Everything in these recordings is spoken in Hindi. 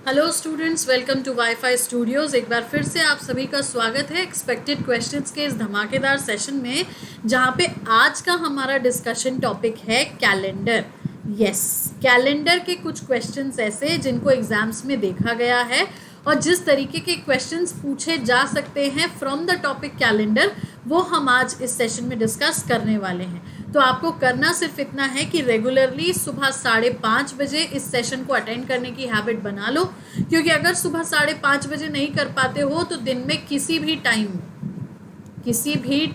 Hello students, welcome to WiFi studios. एक बार फिर से आप सभी का स्वागत है एक्सपेक्टेड क्वेश्चंस के इस धमाकेदार सेशन में, जहां पे आज का हमारा डिस्कशन टॉपिक है कैलेंडर। यस, कैलेंडर के कुछ क्वेश्चंस ऐसे जिनको एग्जाम्स में देखा गया है और जिस तरीके के क्वेश्चंस पूछे जा सकते हैं फ्रॉम द टॉपिक कैलेंडर, वो हम आज इस सेशन में डिस्कस करने वाले हैं। तो आपको करना सिर्फ इतना है कि रेगुलरली सुबह 5:30 बजे इस सेशन को अटेंड करने की हैबिट बना लो, क्योंकि अगर सुबह 5:30 बजे नहीं कर पाते हो तो दिन में किसी भी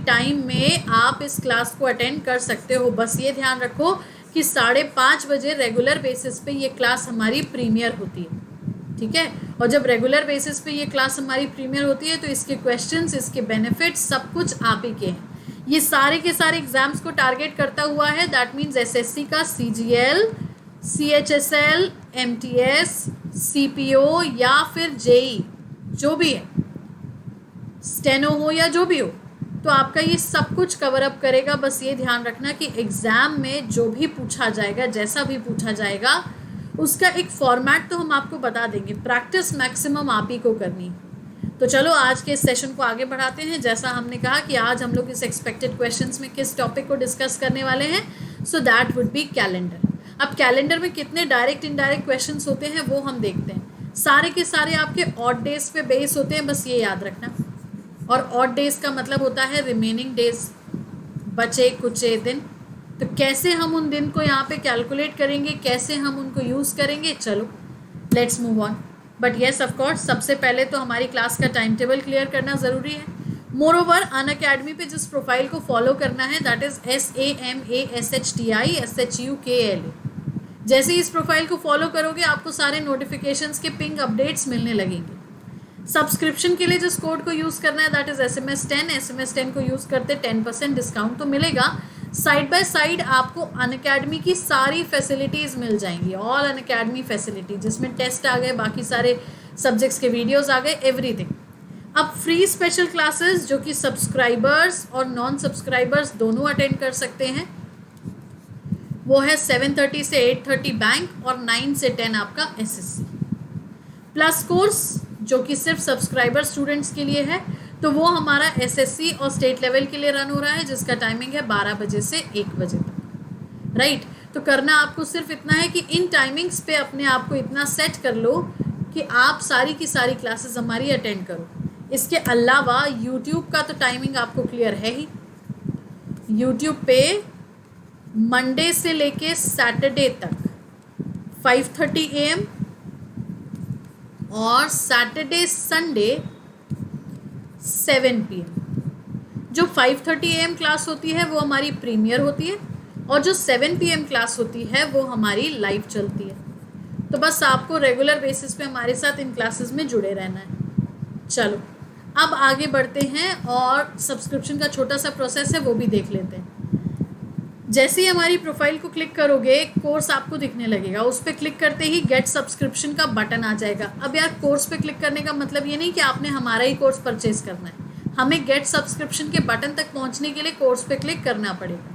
टाइम में आप इस क्लास को अटेंड कर सकते हो। बस ये ध्यान रखो कि 5:30 बजे रेगुलर बेसिस पे ये क्लास हमारी प्रीमियर होती है, ठीक है। और जब रेगुलर बेसिस पे ये क्लास हमारी प्रीमियर होती है तो इसके क्वेश्चंस, इसके बेनिफिट्स सब कुछ आप ही के हैं। ये सारे के सारे एग्जाम्स को टारगेट करता हुआ है। दैट मीन्स एसएससी का CGL, CHSL, MTS, CPO या फिर JEE, जो भी है, स्टेनो हो या जो भी हो, तो आपका ये सब कुछ कवर अप करेगा। बस ये ध्यान रखना कि एग्जाम में जो भी पूछा जाएगा, जैसा भी पूछा जाएगा, उसका एक फॉर्मेट तो हम आपको बता देंगे, प्रैक्टिस मैक्सिमम आप ही को करनी। तो चलो आज के इस सेशन को आगे बढ़ाते हैं। जैसा हमने कहा कि आज हम लोग इस एक्सपेक्टेड क्वेश्चंस में किस टॉपिक को डिस्कस करने वाले हैं, so that would be calendar. अब कैलेंडर में कितने डायरेक्ट इनडायरेक्ट क्वेश्चंस होते हैं वो हम देखते हैं। सारे के सारे आपके ऑड डेज पे बेस होते हैं, बस ये याद रखना। और ऑड डेज का मतलब होता है रिमेनिंग डेज, बचे कुचे दिन। तो कैसे हम उन दिन को यहाँ पे कैलकुलेट करेंगे, कैसे हम उनको यूज़ करेंगे, चलो let's move on. But yes, of course, सबसे पहले तो हमारी क्लास का टाइम टेबल क्लियर करना ज़रूरी है। मोर ओवर, अनअकैडमी पे जिस प्रोफाइल को फॉलो करना है, दैट इज़ SAMASHTISHUKLA। जैसे ही इस प्रोफाइल को फॉलो करोगे आपको सारे नोटिफिकेशंस के पिंग अपडेट्स मिलने लगेंगे। सब्सक्रिप्शन के लिए जिस कोड को यूज़ करना है, दैट इज़ SMS10 को यूज़ करते 10% डिस्काउंट तो मिलेगा। साइड बाय साइड आपको अनअकैडमी की सारी फैसिलिटीज़ मिल जाएंगी, ऑल अनअकैडमी फैसिलिटी, जिसमें टेस्ट आ गए, बाकी सारे सब्जेक्ट्स के वीडियोस आ गए, एवरीथिंग। अब फ्री स्पेशल क्लासेस जो कि सब्सक्राइबर्स और नॉन सब्सक्राइबर्स दोनों अटेंड कर सकते हैं, वो है 7:30 से 8:30 बैंक और 9 से 10 आपका SSC। प्लस कोर्स जो कि सिर्फ सब्सक्राइबर स्टूडेंट्स के लिए है, तो वो हमारा SSC और स्टेट लेवल के लिए रन हो रहा है, जिसका टाइमिंग है 12 बजे से 1 बजे तक, राइट। तो करना आपको सिर्फ इतना है कि इन टाइमिंग्स पे अपने आप को इतना सेट कर लो कि आप सारी की सारी क्लासेस हमारी अटेंड करो। इसके अलावा यूट्यूब का तो टाइमिंग आपको क्लियर है ही। यूट्यूब पे मंडे से लेके सैटरडे तक 5:30 AM और सैटरडे संडे 7 PM। जो 5:30 AM क्लास होती है वो हमारी प्रीमियर होती है, और जो 7 PM क्लास होती है वो हमारी लाइव चलती है। तो बस आपको रेगुलर बेसिस पे हमारे साथ इन क्लासेस में जुड़े रहना है। चलो अब आगे बढ़ते हैं और सब्सक्रिप्शन का छोटा सा प्रोसेस है वो भी देख लेते हैं। जैसे ही हमारी प्रोफाइल को क्लिक करोगे, कोर्स आपको दिखने लगेगा। उस पर क्लिक करते ही गेट सब्सक्रिप्शन का बटन आ जाएगा। अब यार, कोर्स पे क्लिक करने का मतलब ये नहीं कि आपने हमारा ही कोर्स परचेज करना है। हमें गेट सब्सक्रिप्शन के बटन तक पहुंचने के लिए कोर्स पे क्लिक करना पड़ेगा।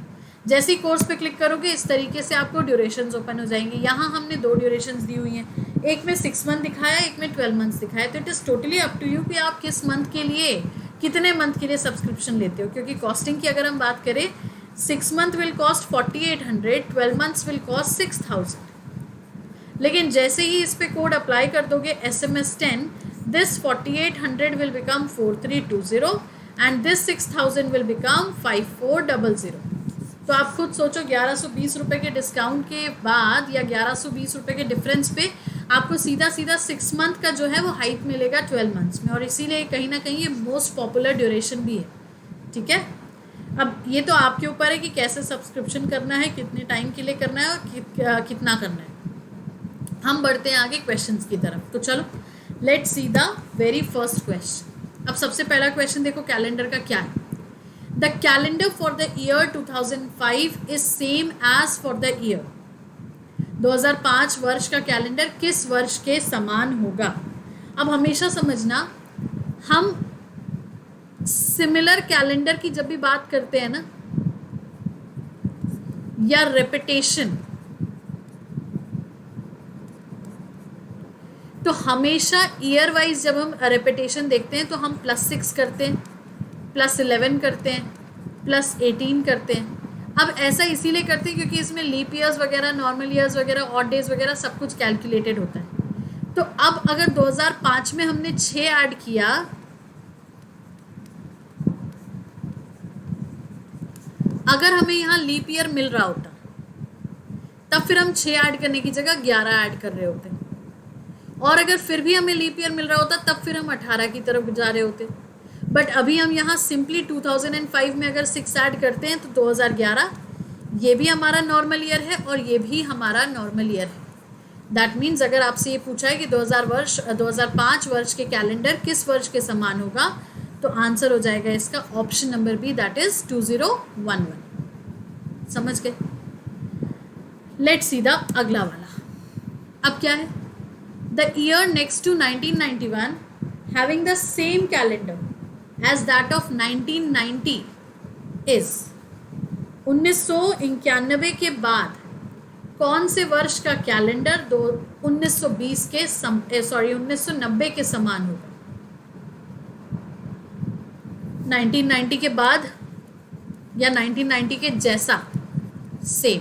जैसे ही कोर्स पे क्लिक करोगे, इस तरीके से आपको ड्यूरेशंस ओपन हो जाएंगे। यहाँ हमने 2 ड्यूरेशंस दी हुई हैं, एक में 6 मंथ दिखाया, एक में 12 मंथ्स दिखाया। तो it is totally up to you कि आप किस मंथ के लिए, कितने मंथ के लिए सब्सक्रिप्शन लेते हो। क्योंकि कॉस्टिंग की अगर हम बात करें, 6 month will cost 4,800, 12 months will cost 6,000। लेकिन जैसे ही इस पे कोड अप्लाई कर दोगे SMS10, this 4,800 will become 4,320 and this 6,000 will become 5,400। तो आप खुद सोचो, 1120 रुपये के डिस्काउंट के बाद या 1120 रुपये के डिफरेंस पे आपको सीधा 6 मंथ का जो है वो हाइक मिलेगा 12 मंथ्स में। और इसीलिए कहीं ना कहीं ये मोस्ट पॉपुलर ड्यूरेशन भी है, ठीक है। अब ये तो आपके ऊपर है कि कैसे सब्सक्रिप्शन करना है, कितने टाइम के लिए करना है और कितना करना है। हम बढ़ते हैं आगे क्वेश्चंस की तरफ। तो चलो let's see the very first question. अब सबसे पहला क्वेश्चन देखो, कैलेंडर का क्या है। The calendar for the year 2005 is same as for the year. 2005 वर्ष का कैलेंडर किस वर्ष के समान होगा। अब हमेशा समझना, हम सिमिलर कैलेंडर की जब भी बात करते हैं ना, या रेपिटेशन, तो हमेशा ईयर वाइज जब हम रेपिटेशन देखते हैं तो हम +6 करते हैं, +11 करते हैं, +18 करते हैं। अब ऐसा इसीलिए करते हैं क्योंकि इसमें लीप ईयर्स वगैरह, नॉर्मल ईयर्स वगैरह, ऑड डेज वगैरह सब कुछ कैलकुलेटेड होता है। तो अब अगर 2005 में हमने 6 ऐड किया, अगर हमें यहाँ लीप ईयर मिल रहा होता तब फिर हम 6 ऐड करने की जगह 11 ऐड कर रहे होते, और अगर फिर भी हमें लीप ईयर मिल रहा होता तब फिर हम 18 की तरफ जा रहे होते। बट अभी हम यहाँ सिंपली 2005 में अगर 6 ऐड करते हैं तो 2011 ये भी हमारा नॉर्मल ईयर है और ये भी हमारा नॉर्मल ईयर है। दैट मीन्स अगर आपसे ये पूछा है कि 2005 वर्ष के कैलेंडर किस वर्ष के समान होगा, तो आंसर हो जाएगा इसका option number B, that is 2011। समझ गए? लेट्स सी द अगला वाला। अब क्या है? The year next to 1991 having the same calendar as that of 1990 is 1991 के बाद कौन से वर्ष का कैलेंडर 1920 के 1990 के समान होगा? 1990 के बाद या 1990 के जैसा? सेम।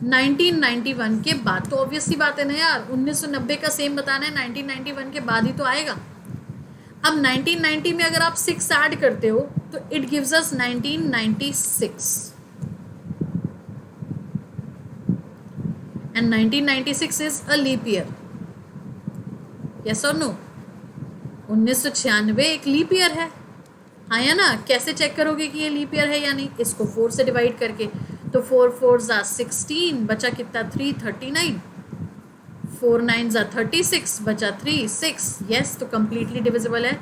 1991 के बाद तो ऑब्वियसली बात है ना यार, 1990 का सेम बताना है, 1991 के बाद ही तो आएगा। अब 1990 में अगर आप 6 ऐड करते हो तो it gives us 1996, and 1996 is a leap year. Yes or no? 1996 एक लीप ईयर है, हाँ या ना? कैसे चेक करोगे कि ये लीप ईयर है या नहीं? इसको 4 से डिवाइड करके, तो 4 4s are 16, बचा कितना? 3, 39, 4 9s are 36, बचा 3, 6। यस, तो कंप्लीटली डिविजिबल है।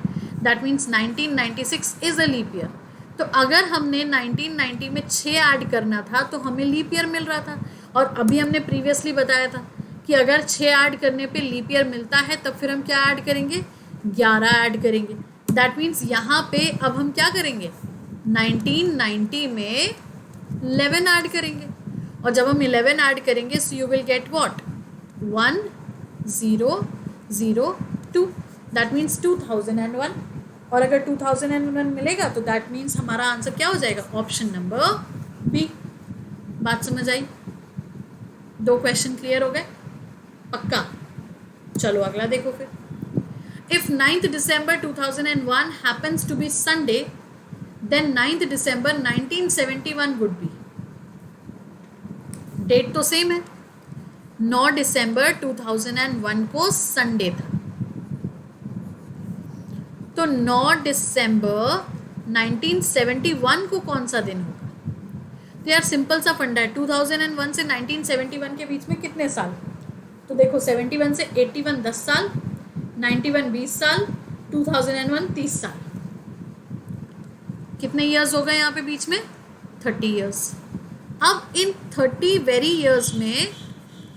That means 1996 is a leap year. तो अगर हमने 1990 में 6 ऐड करना था तो हमें लीप ईयर मिल रहा था, और अभी हमने प्रीवियसली बताया था कि अगर 6 ऐड करने पे लीप ईयर मिलता है तब फिर हम क्या ऐड करेंगे? 11 ऐड करेंगे। दैट मीन्स यहाँ पे अब हम क्या करेंगे? 1990 में 11 ऐड करेंगे, और जब हम 11 ऐड करेंगे so you will get what? 1 0 0 2। That means 2001, और अगर 2001 मिलेगा तो दैट मीन्स हमारा आंसर क्या हो जाएगा? Option number B. बात समझ आई? 2 क्वेश्चन क्लियर हो गए? पक्का? चलो अगला देखो फिर। If 9th December 2001 happens to be Sunday, then 9th December 1971 would be। Date तो सेम है, 9 दिसंबर 2001 को संडे था, तो 9 दिसंबर 1971 को कौन सा दिन होगा? तो यार सिंपल सा फंडा है, 2001 से 1971 के बीच में कितने साल? तो देखो 71 से 81 10 साल, 91 20 साल, 2001 30 साल। कितने ईयर्स हो गए यहाँ पे बीच में? 30 ईयर्स। अब इन 30 वेरी ईयर्स में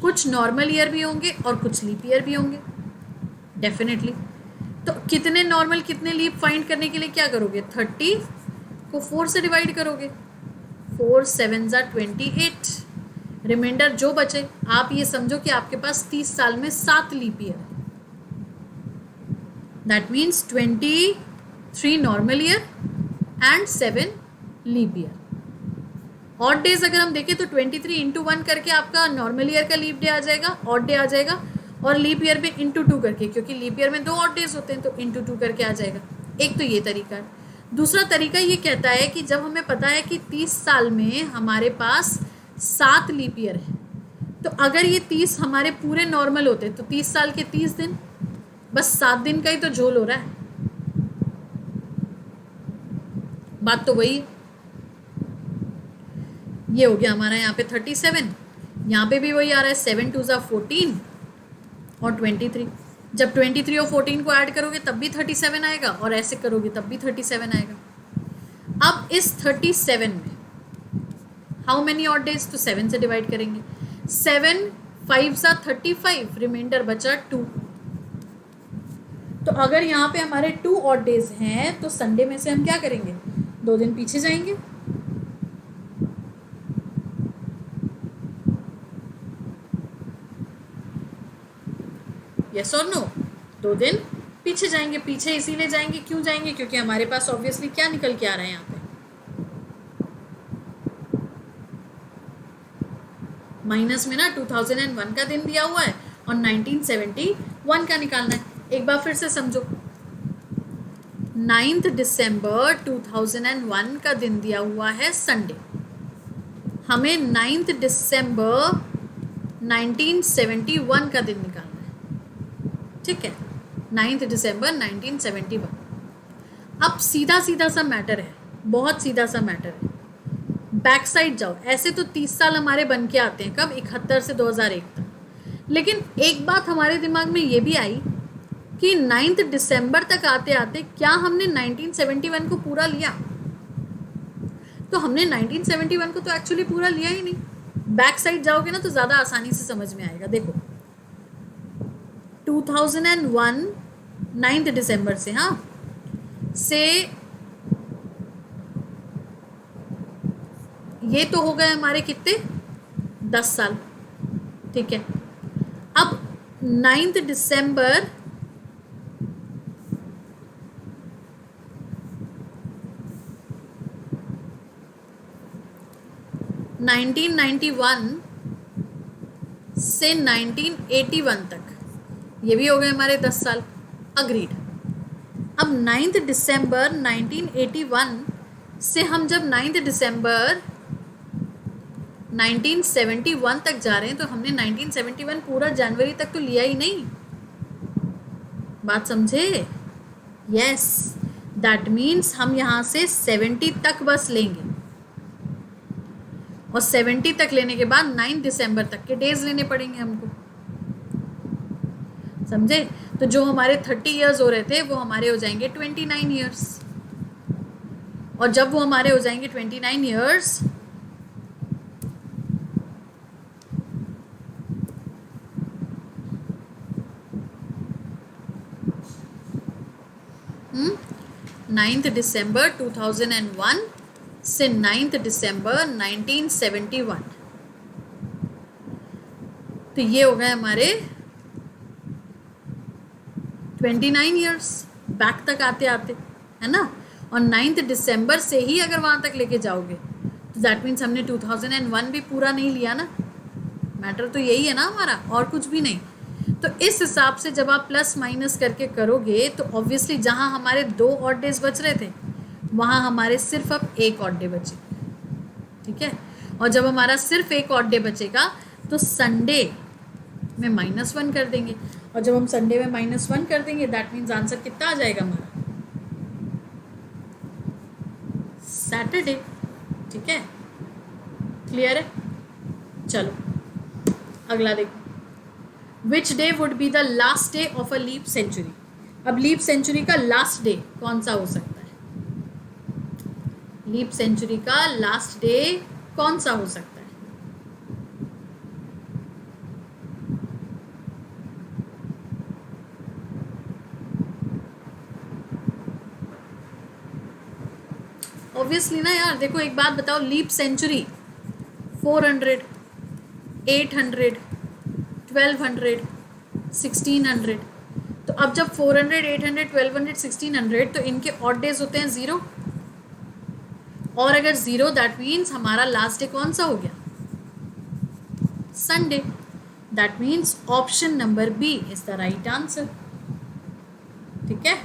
कुछ नॉर्मल ईयर भी होंगे और कुछ लीप ईयर भी होंगे डेफिनेटली। तो कितने नॉर्मल कितने लीप फाइंड करने के लिए क्या करोगे? 30 को 4 से डिवाइड करोगे, 4 7s are 28। रिमाइंडर जो बचे, आप ये समझो कि आपके पास 30 साल में 7 लीप ईयर है। That means 23 normal year and 7 leap year. Odd days अगर हम देखें तो 23 इंटू 1 करके आपका नॉर्मल ईयर का लीप डे आ जाएगा, ऑड डे आ जाएगा, और लीप ईयर में इंटू 2 करके, क्योंकि लीप ईयर में 2 ऑड डेज होते हैं तो इंटू 2 करके आ जाएगा। एक तो ये तरीका है। दूसरा तरीका ये कहता है कि जब हमें पता है कि 30 साल में हमारे पास 7 लीप ईयर है, तो अगर ये 30 हमारे पूरे नॉर्मल होते तो 30 साल के 30 दिन, बस 7 दिन का ही तो झोल हो रहा है। बात तो वही है। ये हो गया हमारा यहाँ पे 37, यहाँ पे भी वही आ रहा है, 7 2s are 14 और 23। जब 23 और 14 को ऐड करोगे तब भी 37 आएगा, और ऐसे करोगे तब भी 37 आएगा। अब इस 37 में हाउ मेनी ऑड डेज? तो 7 से डिवाइड करेंगे, 7 5s are 35, रिमाइंडर बचा 2। तो अगर यहाँ पे हमारे 2 ऑड डेज हैं तो संडे में से हम क्या करेंगे? 2 दिन पीछे जाएंगे। यस और नो? 2 दिन पीछे जाएंगे। पीछे इसीलिए जाएंगे, क्यों जाएंगे? क्योंकि हमारे पास ऑब्वियसली क्या निकल के आ रहा है यहाँ पे, माइनस में ना 2001 का दिन दिया हुआ है और 1971 का निकालना है। एक बार फिर से समझो, 9 दिसंबर 2001 का दिन दिया हुआ है संडे, हमें 9 दिसंबर 1971 का दिन निकालना है, ठीक है? 9 दिसंबर 1971। अब सीधा सीधा सा मैटर है, बहुत सीधा सा मैटर है। बैक साइड जाओ, ऐसे तो 30 साल हमारे बन के आते हैं, कब? 71 से 2001 तक। लेकिन एक बात हमारे दिमाग में ये भी आई कि 9 दिसंबर तक आते आते क्या हमने 1971 को पूरा लिया? तो हमने 1971 को तो एक्चुअली पूरा लिया ही नहीं। बैक साइड जाओगे ना तो ज़्यादा आसानी से समझ में आएगा। देखो 2001 9 दिसंबर से, हाँ, से ये तो हो गए हमारे कितने? 10 साल, ठीक है? अब 9 दिसंबर 1991 से 1981 तक, ये भी हो गए हमारे 10 साल। अग्रीड। अब 9 दिसंबर 1981 से हम जब 9 दिसंबर 1971 तक जा रहे हैं तो हमने 1971 पूरा जनवरी तक तो लिया ही नहीं। बात समझे? यस, दैट मीन्स हम यहाँ से 70 तक बस लेंगे और 70 तक लेने के बाद 9 दिसंबर तक के डेज लेने पड़ेंगे हमको, समझे? तो जो हमारे 30 इयर्स हो रहे थे वो हमारे हो जाएंगे 29 इयर्स, और जब वो हमारे हो जाएंगे 29 इयर्स, नाइन्थ दिसंबर 2001 से 9 दिसंबर 1971, तो ये हो गए हमारे 29 इयर्स बैक तक आते आते, है ना? और 9 दिसंबर से ही अगर वहाँ तक लेके जाओगे तो दैट मीन्स हमने 2001 भी पूरा नहीं लिया ना। मैटर तो यही है ना हमारा, और कुछ भी नहीं। तो इस हिसाब से जब आप प्लस माइनस करके करोगे तो ऑब्वियसली जहाँ हमारे 2 ऑड डेज बच रहे थे वहाँ हमारे सिर्फ अब 1 ऑड डे बचे, ठीक है? और जब हमारा सिर्फ 1 ऑड डे बचेगा तो संडे में -1 कर देंगे, और जब हम संडे में -1 कर देंगे दैट मीन्स आंसर कितना आ जाएगा हमारा? सैटरडे, ठीक है? क्लियर है? चलो अगला देखो, which day would be the last day of a leap century? अब लीप सेंचुरी का लास्ट डे कौन सा हो सकता है? लीप सेंचुरी का लास्ट डे कौन सा हो सकता है? ऑब्वियसली ना यार, देखो एक बात बताओ, लीप सेंचुरी 400, 800, 1200, 1600, तो अब जब 400, 800, 1200, 1600 तो इनके ऑड डेज होते हैं 0, और अगर 0 दैट मीन्स हमारा लास्ट डे कौन सा हो गया? Sunday. That means option number B is the right answer, ठीक है?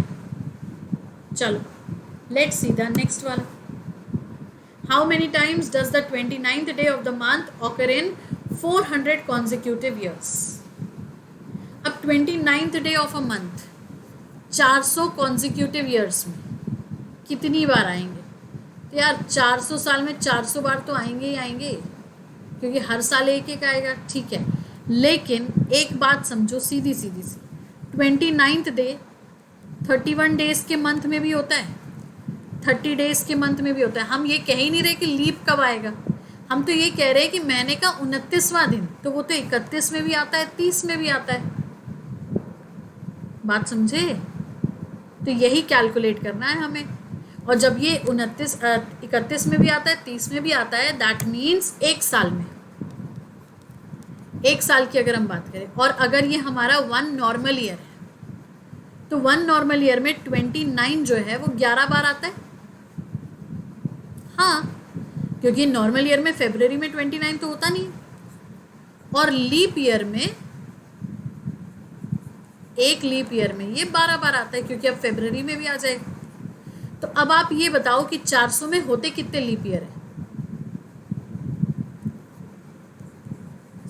चलो लेट्स सी द नेक्स्ट वाला। How many times does the 29th day of the month occur in 400 consecutive years? अब 29th day of a month 400 consecutive years में कितनी बार आएंगे? तो यार 400 साल में 400 बार तो आएंगे ही आएंगे, क्योंकि हर साल एक एक आएगा, ठीक है? लेकिन एक बात समझो सीधी सी, 29th डे 31 डेज के मंथ में भी होता है, 30 डेज के मंथ में भी होता है। हम ये कह ही नहीं रहे कि लीप कब आएगा, हम तो ये कह रहे हैं कि महीने का 29वां दिन, तो वो तो 31 में भी आता है, 30 में भी आता है। बात समझे? तो यही कैलकुलेट करना है हमें, और जब ये 31 में भी आता है, 30 में भी आता है, दैट मीन्स एक साल में एक साल की अगर हम बात करें, और अगर ये हमारा 1 नॉर्मल ईयर है तो 1 नॉर्मल ईयर में 29 जो है वो 11 बार आता है। हाँ, क्योंकि नॉर्मल ईयर में फरवरी में 29 तो होता नहीं, और लीप ईयर में, एक लीप ईयर में ये 12 बार आता है, क्योंकि अब फरवरी में भी आ जाएगा। तो अब आप ये बताओ कि 400 में होते कितने लीप ईयर है?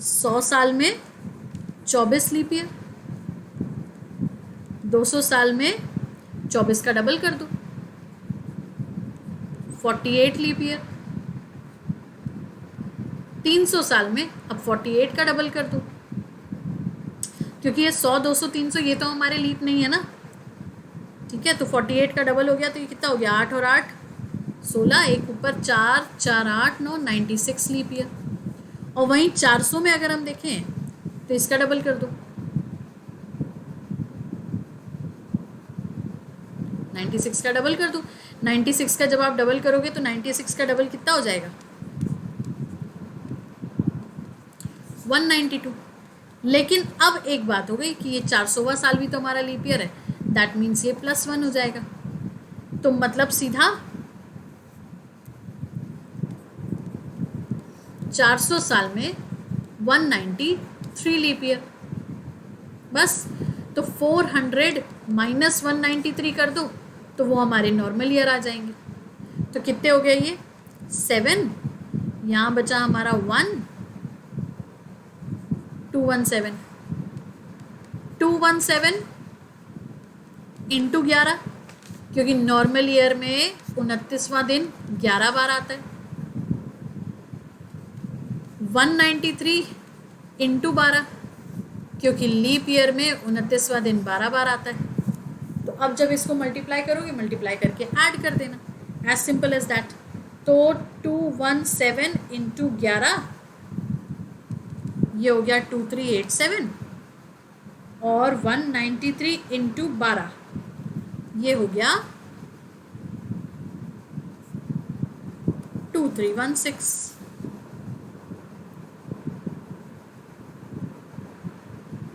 100 साल में 24 लीप ईयर, 200 साल में 24 का डबल कर दो, 48 लीप ईयर, 300 साल में अब 48 का डबल कर दो, क्योंकि ये 100, 200, 300 ये तो हमारे लीप नहीं है ना, ठीक है। तो 48 का डबल हो गया, तो ये कितना हो गया? 8 और 8 16, एक ऊपर 4, 4 8 9, 96 लीप ईयर। और वहीं 400 में अगर हम देखें तो इसका डबल कर दो, 96 का डबल कर दो। 96 का जब आप डबल करोगे तो 96 का डबल कितना हो जाएगा? 192। लेकिन अब एक बात हो गई कि ये 400वां साल भी तो हमारा लीप ईयर है, दैट मीन्स ये +1 हो जाएगा। तो मतलब सीधा 400 साल में 193 लीप ईयर, बस। तो 400 माइनस 193 कर दो तो वो हमारे नॉर्मल ईयर आ जाएंगे। तो कितने हो गए ये? 7, यहाँ बचा हमारा 1, 217, 217 इंटू 11, क्योंकि नॉर्मल ईयर में 29वां दिन 11 बार आता है। 193 इंटू 12, क्योंकि लीप ईयर में 29वां दिन 12 बार आता है। तो अब जब इसको मल्टीप्लाई करोगे, मल्टीप्लाई करके ऐड कर देना, एज सिंपल एज दैट। तो 217 इंटू 11 ये हो गया 2387, और 193 इंटू 12 ये हो गया 2316।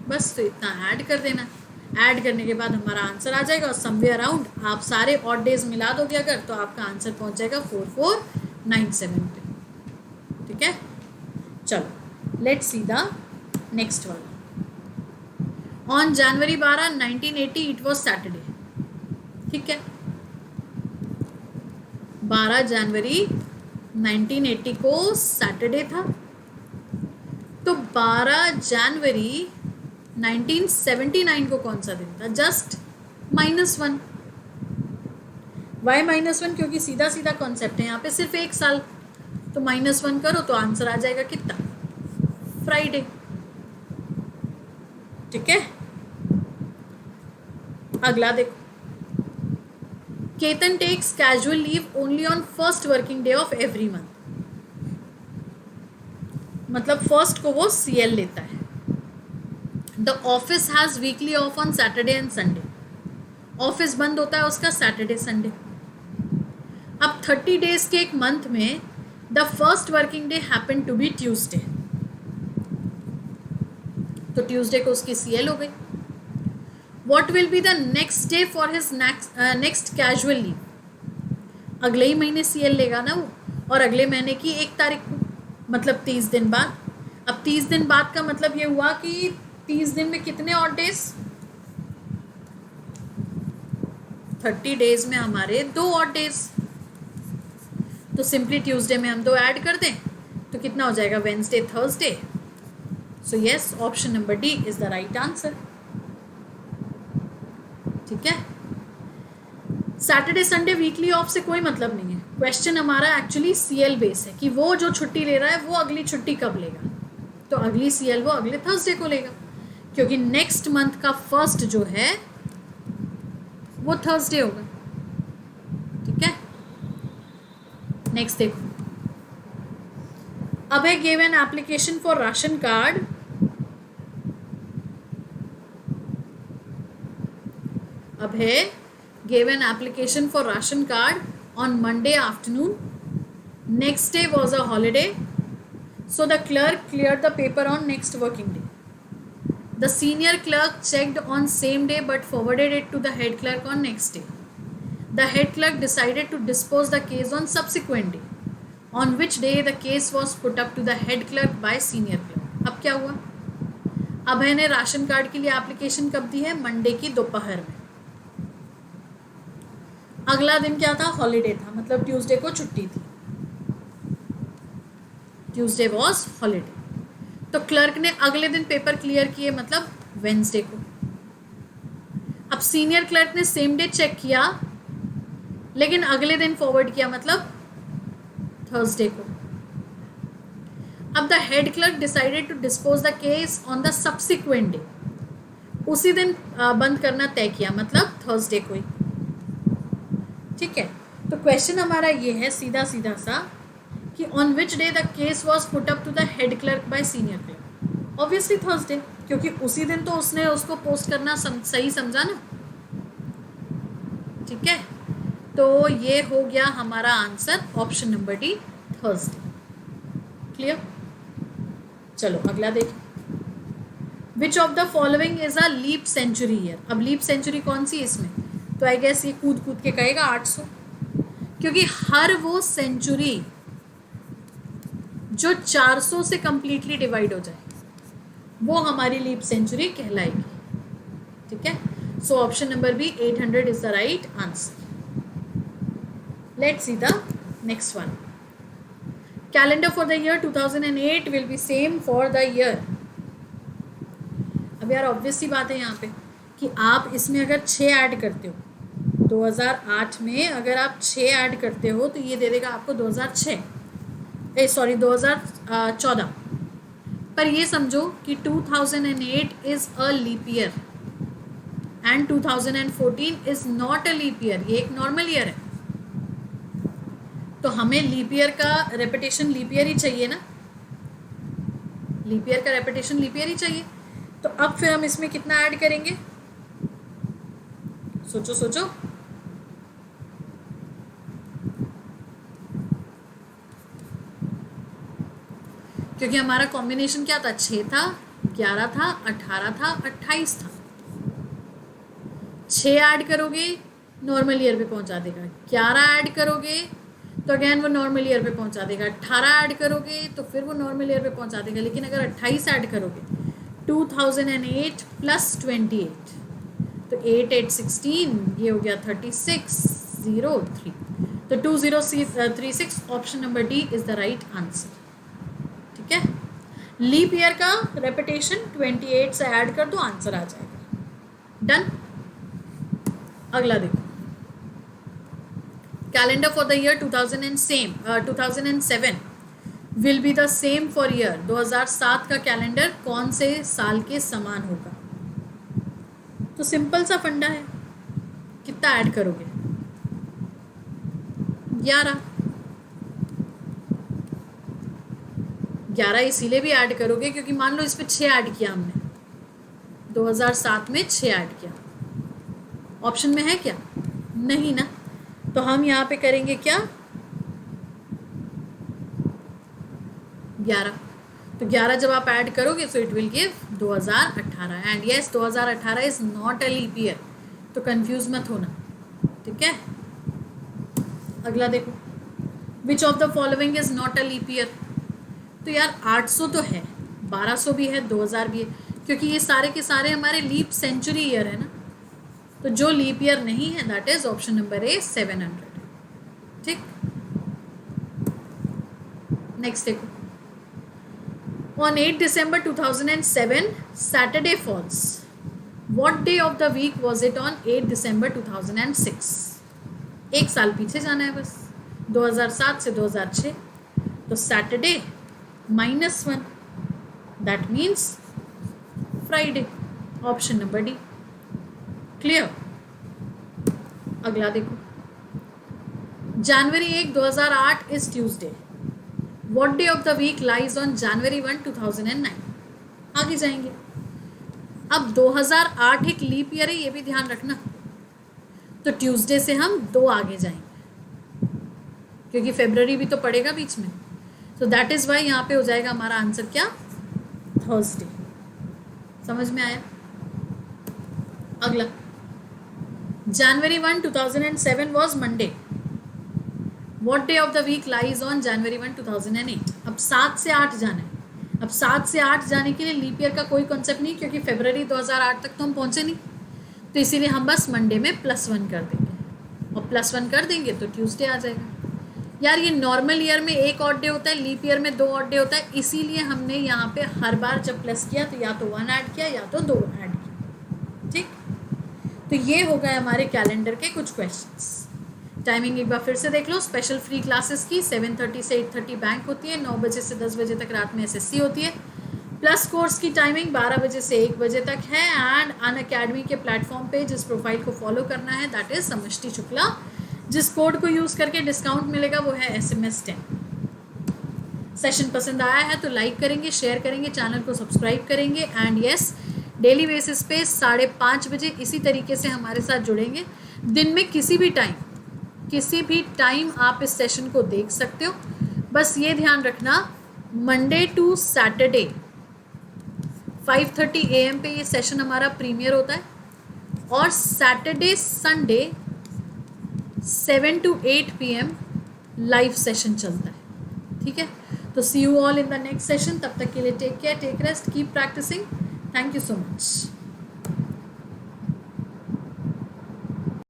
बस तो इतना ऐड कर देना। ऐड करने के बाद हमारा आंसर आ जाएगा, और समवेयर अराउंड आप सारे ऑड डेज मिला दोगे अगर, तो आपका आंसर पहुंच जाएगा 4497 पे। ठीक है, चलो let's see the next one. On January 12, 1980 it was Saturday. ठीक है, 12 जनवरी 1980 को सैटरडे था। तो 12 जनवरी 1979 को कौन सा दिन था? जस्ट -1। वाई -1? क्योंकि सीधा सीधा कॉन्सेप्ट है, यहाँ पे सिर्फ एक साल, तो -1 करो तो आंसर आ जाएगा कितना? फ्राइडे। ठीक है, अगला देखो। Ketan takes casual leave only on first working day of every month. मतलब फर्स्ट को वो CL लेता है। The office has weekly off on Saturday and Sunday. Office बंद होता है उसका सैटरडे संडे। अब 30 डेज के एक मंथ में the first working day happen to be Tuesday, तो ट्यूसडे को उसकी CL हो गई। What will be the next day for his next casual leave? अगले ही महीने CL लेगा ना वो, और अगले महीने की 1 तारीख को, मतलब 30 दिन बाद। अब 30 दिन बाद का मतलब ये हुआ कि 30 दिन में कितने ऑड डेज? 30 डेज में हमारे 2 ऑड डेज। तो सिंपली ट्यूसडे में हम 2 ऐड कर दें तो कितना हो जाएगा? Wednesday, Thursday. So yes, option number D is the right answer. ठीक है, सैटरडे संडे वीकली ऑफ से कोई मतलब नहीं है। क्वेश्चन हमारा एक्चुअली CL बेस है कि वो जो छुट्टी ले रहा है वो अगली छुट्टी कब लेगा। तो अगली CL वो अगले थर्सडे को लेगा, क्योंकि नेक्स्ट मंथ का फर्स्ट जो है वो थर्सडे होगा। ठीक है, नेक्स्ट देखो। Abhay gave an application for ration card Abhay gave an application for ration card on Monday afternoon. Next day was a holiday, So the clerk cleared the paper on next working day. The senior clerk checked on same day but forwarded it to the head clerk on next day. The head clerk decided to dispose the case on subsequent day, on which day the case was put up to the head clerk by senior clerk. अब क्या हुआ? अभय ने राशन कार्ड के लिए एप्लीकेशन कब दी है? मंडे की दोपहर में. अगला दिन क्या था? हॉलीडे था, मतलब ट्यूसडे को छुट्टी थी. Tuesday was holiday. तो क्लर्क ने अगले दिन पेपर क्लियर किए, मतलब वेंसडे को. अब सीनियर क्लर्क ने सेम डे चेक किया लेकिन अगले दिन फॉरवर्ड किया, मतलब थर्सडे को. अब the head clerk decided to dispose the case on the subsequent day. उसी दिन बंद करना तय किया, मतलब थर्सडे को ही. ठीक है. तो क्वेश्चन हमारा ये है सीधा सीधा सा कि on which day the case was put up to the head clerk by senior clerk. Obviously Thursday, क्योंकि उसी दिन तो उसने उसको पोस्ट करना सही समझा ना. ठीक है. तो ये हो गया हमारा answer, option number D, Thursday. Clear. चलो अगला देखिए. Which of the following is a leap century year. अब लीप सेंचुरी कौन सी है इसमें? तो आई गेस ये कूद कूद के कहेगा 800, क्योंकि हर वो सेंचुरी जो 400 से कंप्लीटली डिवाइड हो जाए वो हमारी लीप सेंचुरी कहलाएगी. ठीक है. So option number B 800 is the right answer. Let's see the next one. Calendar for the year 2008 will be same for the year. अब यार ऑब्वियसली बात है यहाँ पे कि आप इसमें अगर 6 ऐड करते हो, 2008 में अगर आप 6 ऐड करते हो तो ये दे देगा आपको 2014. पर ये समझो कि 2008 is a leap year and 2014 is not a leap year. ये एक नॉर्मल ईयर है. तो हमें लीप ईयर का रेपिटेशन लीप ईयर ही चाहिए ना. लीप ईयर का रेपिटेशन लीप ईयर ही चाहिए. तो अब फिर हम इसमें कितना ऐड करेंगे? सोचो सोचो. क्योंकि हमारा कॉम्बिनेशन क्या था? 6 था, 11 था, 18 था, 28 था. 6 ऐड करोगे नॉर्मल ईयर पे पहुंचा देगा. 11 ऐड करोगे तो अगेन वो नॉर्मल ईयर पे पहुंचा देगा. 18 ऐड करोगे तो फिर वो नॉर्मल ईयर पे पहुंचा देगा. लेकिन अगर 28 ऐड करोगे 2008 प्लस 28 तो 8 8 16, ये हो गया 3603. तो 2036 option number D is the right answer. ठीक है. लीप ईयर का रेपिटेशन 28 से ऐड कर दो, आंसर आ जाएगा. डन. अगला देखो. Calendar for the year 2007 will be the same for year. 2007 का कैलेंडर कौन से साल के समान होगा? तो सिंपल सा फंडा है. कितना ऐड करोगे? 11 इसीलिए भी ऐड करोगे क्योंकि मान लो इस पे 6 ऐड किया हमने, 2007 में 6 ऐड किया. ऑप्शन में है क्या? नहीं ना. तो हम यहाँ पे करेंगे क्या? 11. तो 11 जब आप ऐड करोगे so it will give 2018. And yes 2018 is not a leap year. तो कंफ्यूज मत होना. ठीक है. अगला देखो. Which of the following is not a leap year. तो यार 800 तो है, 1200 भी है, 2000 भी है, क्योंकि ये सारे के सारे हमारे लीप सेंचुरी ईयर है ना. तो जो लीप ईयर नहीं है that is option number A 700. ठीक. नेक्स्ट देखो. On 8 December 2007 Saturday falls. What day of the week was it on 8 December 2006? एक साल पीछे जाना है बस, 2007 से 2006. तो Saturday -1, that means Friday. Option number D. Clear. अगला देखो. January 1 2008 is Tuesday. What day of the week lies on January 1 2009? आगे जाएंगे. अब 2008 एक लीप ईयर है, ये भी ध्यान रखना. तो ट्यूसडे से हम 2 आगे जाएंगे क्योंकि फरवरी भी तो पड़ेगा बीच में. तो दैट इज़ वाई यहाँ पे हो जाएगा हमारा आंसर क्या, थर्सडे। समझ में आया? अगला, January 1, 2007 was Monday. What day of the week lies on January 1, 2008? अब 7 से 8 जाना है। अब 7 से 8 जाने के लिए लीप ईयर का कोई कॉन्सेप्ट नहीं, क्योंकि फरवरी 2008 तक तो हम पहुंचे नहीं, तो इसीलिए हम बस मंडे में +1 कर देंगे, और +1 कर देंगे तो ट्यूसडे आ जाएगा। यार ये नॉर्मल ईयर में 1 ऑड डे होता है, लीप ईयर में 2 ऑड डे होता है, इसीलिए हमने यहाँ पे हर बार जब प्लस किया तो या तो 1 ऐड किया या तो 2 ऐड किया। ठीक, तो ये हो गए हमारे कैलेंडर के कुछ क्वेश्चंस। टाइमिंग एक बार फिर से देख लो। स्पेशल फ्री क्लासेस की 7:30 से 8:30 बैंक होती है, 9 बजे से 10 बजे तक रात में SSC होती है। प्लस कोर्स की टाइमिंग 12 बजे से 1 बजे तक है। एंड अनअकैडमी के प्लेटफॉर्म पे जिस प्रोफाइल को फॉलो करना है दैट इज समष्टि शुक्ला। जिस कोड को यूज़ करके डिस्काउंट मिलेगा वो है SMS 10। सेशन पसंद आया है तो लाइक करेंगे, शेयर करेंगे, चैनल को सब्सक्राइब करेंगे। एंड यस, डेली बेसिस पे 5:30 बजे इसी तरीके से हमारे साथ जुड़ेंगे। दिन में किसी भी टाइम आप इस सेशन को देख सकते हो। बस ये ध्यान रखना, मंडे टू सैटरडे 5:30 AM पे ये सेशन हमारा प्रीमियर होता है, और Saturday Sunday 7 to 8 PM live session चलता है। ठीक है, तो see you all in the next session. तब तक के लिए take care, take rest, keep practising. Thank you so much.